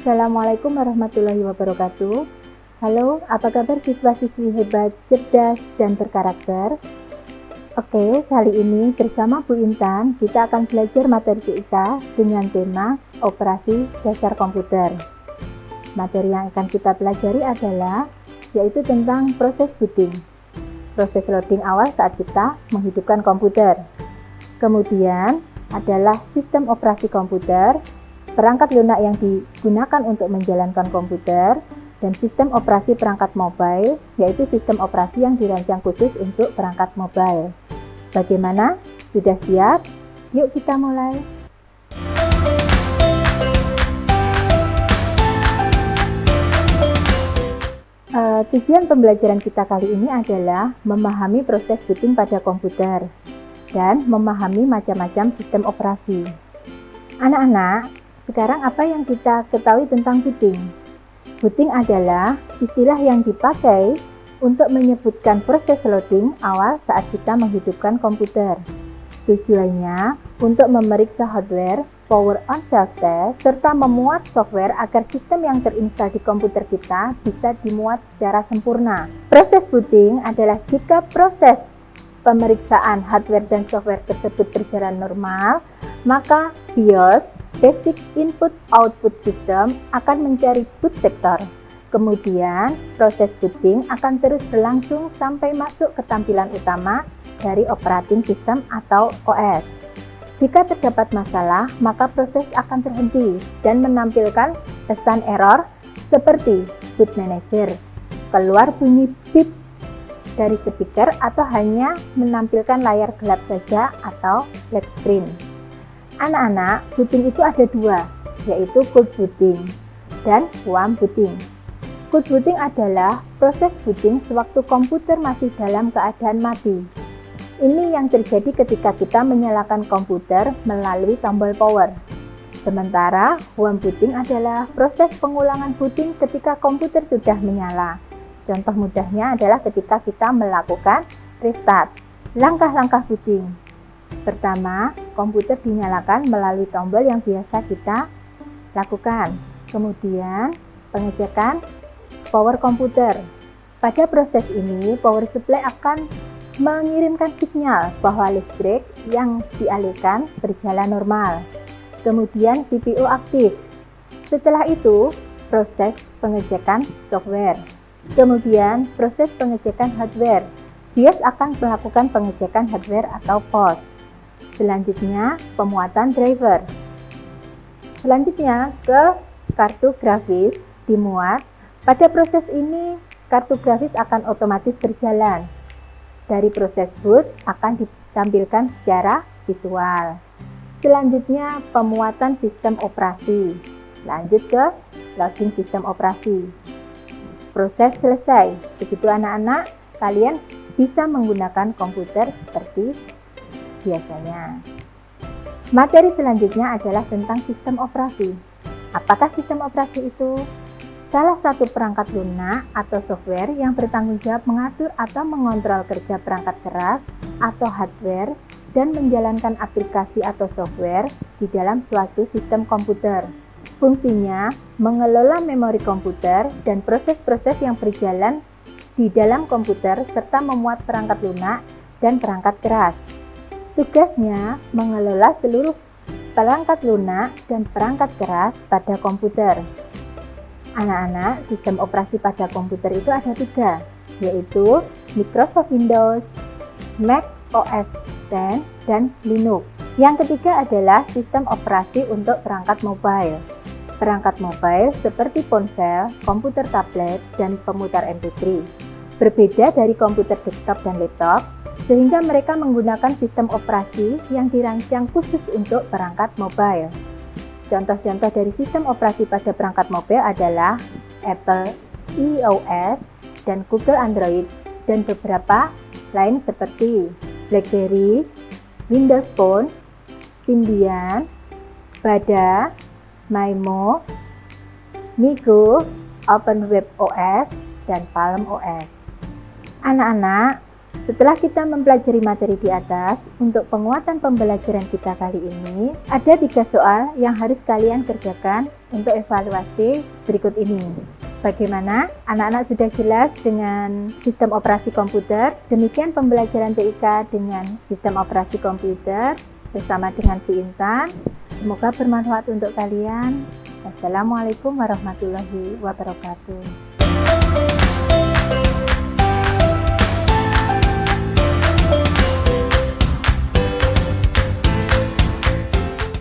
Assalamualaikum warahmatullahi wabarakatuh. Halo, apa kabar siswa-siswi hebat, cerdas, dan berkarakter? Oke, kali ini bersama Bu Intan, kita akan belajar materi TIK dengan tema Operasi Dasar Komputer. Materi yang akan kita pelajari adalah, yaitu tentang proses booting. Proses loading awal saat kita menghidupkan komputer. Kemudian adalah sistem operasi komputer, perangkat lunak yang digunakan untuk menjalankan komputer, dan sistem operasi perangkat mobile, yaitu sistem operasi yang dirancang khusus untuk perangkat mobile. Bagaimana? Sudah siap? Yuk kita mulai. Tujuan pembelajaran kita kali ini adalah memahami proses booting pada komputer dan memahami macam-macam sistem operasi. Anak-anak, sekarang apa yang kita ketahui tentang booting? Booting adalah istilah yang dipakai untuk menyebutkan proses loading awal saat kita menghidupkan komputer. Tujuannya untuk memeriksa hardware, power on self-test, serta memuat software agar sistem yang terinstal di komputer kita bisa dimuat secara sempurna. Proses booting adalah jika proses pemeriksaan hardware dan software tersebut berjalan normal, maka BIOS Basic Input Output System akan mencari boot sektor. Kemudian, proses booting akan terus berlangsung sampai masuk ke tampilan utama dari operating system atau OS. Jika terdapat masalah, maka proses akan terhenti dan menampilkan pesan error seperti boot manager, keluar bunyi beep dari speaker, atau hanya menampilkan layar gelap saja atau black screen. Anak-anak, booting itu ada dua, yaitu cold booting dan warm booting. Cold booting adalah proses booting sewaktu komputer masih dalam keadaan mati. Ini yang terjadi ketika kita menyalakan komputer melalui tombol power. Sementara warm booting adalah proses pengulangan booting ketika komputer sudah menyala. Contoh mudahnya adalah ketika kita melakukan restart. Langkah-langkah booting. Pertama, komputer dinyalakan melalui tombol yang biasa kita lakukan. Kemudian, pengecekan power komputer. Pada proses ini, power supply akan mengirimkan sinyal bahwa listrik yang dialihkan berjalan normal. Kemudian, CPU aktif. Setelah itu, proses pengecekan software. Kemudian, proses pengecekan hardware. BIOS akan melakukan pengecekan hardware atau POS. Selanjutnya, pemuatan driver. Selanjutnya, ke kartu grafis dimuat. Pada proses ini, kartu grafis akan otomatis berjalan. Dari proses boot akan ditampilkan secara visual. Selanjutnya, pemuatan sistem operasi. Lanjut ke loading sistem operasi. Proses selesai. Begitu anak-anak, kalian bisa menggunakan komputer seperti biasanya. Materi selanjutnya adalah tentang sistem operasi. Apakah sistem operasi itu? Salah satu perangkat lunak atau software yang bertanggung jawab mengatur atau mengontrol kerja perangkat keras atau hardware dan menjalankan aplikasi atau software di dalam suatu sistem komputer. Fungsinya mengelola memori komputer dan proses-proses yang berjalan di dalam komputer serta memuat perangkat lunak dan perangkat keras. Tugasnya mengelola seluruh perangkat lunak dan perangkat keras pada komputer. Anak-anak, sistem operasi pada komputer itu ada 3, yaitu Microsoft Windows, Mac OS X, dan Linux. Yang ketiga adalah sistem operasi untuk perangkat mobile. Perangkat mobile seperti ponsel, komputer tablet, dan pemutar MP3. Berbeda dari komputer desktop dan laptop, sehingga mereka menggunakan sistem operasi yang dirancang khusus untuk perangkat mobile. Contoh-contoh dari sistem operasi pada perangkat mobile adalah Apple iOS dan Google Android, dan beberapa lain seperti BlackBerry, Windows Phone, Symbian, Bada, Maimo, Migo, OpenWeb OS, dan Palm OS. Anak-anak, Setelah kita mempelajari materi di atas, untuk penguatan pembelajaran kita kali ini, ada 3 soal yang harus kalian kerjakan untuk evaluasi berikut ini. Bagaimana? Anak-anak sudah jelas dengan sistem operasi komputer? Demikian pembelajaran TIK dengan sistem operasi komputer bersama dengan Bu Intan. Semoga bermanfaat untuk kalian. Wassalamualaikum warahmatullahi wabarakatuh.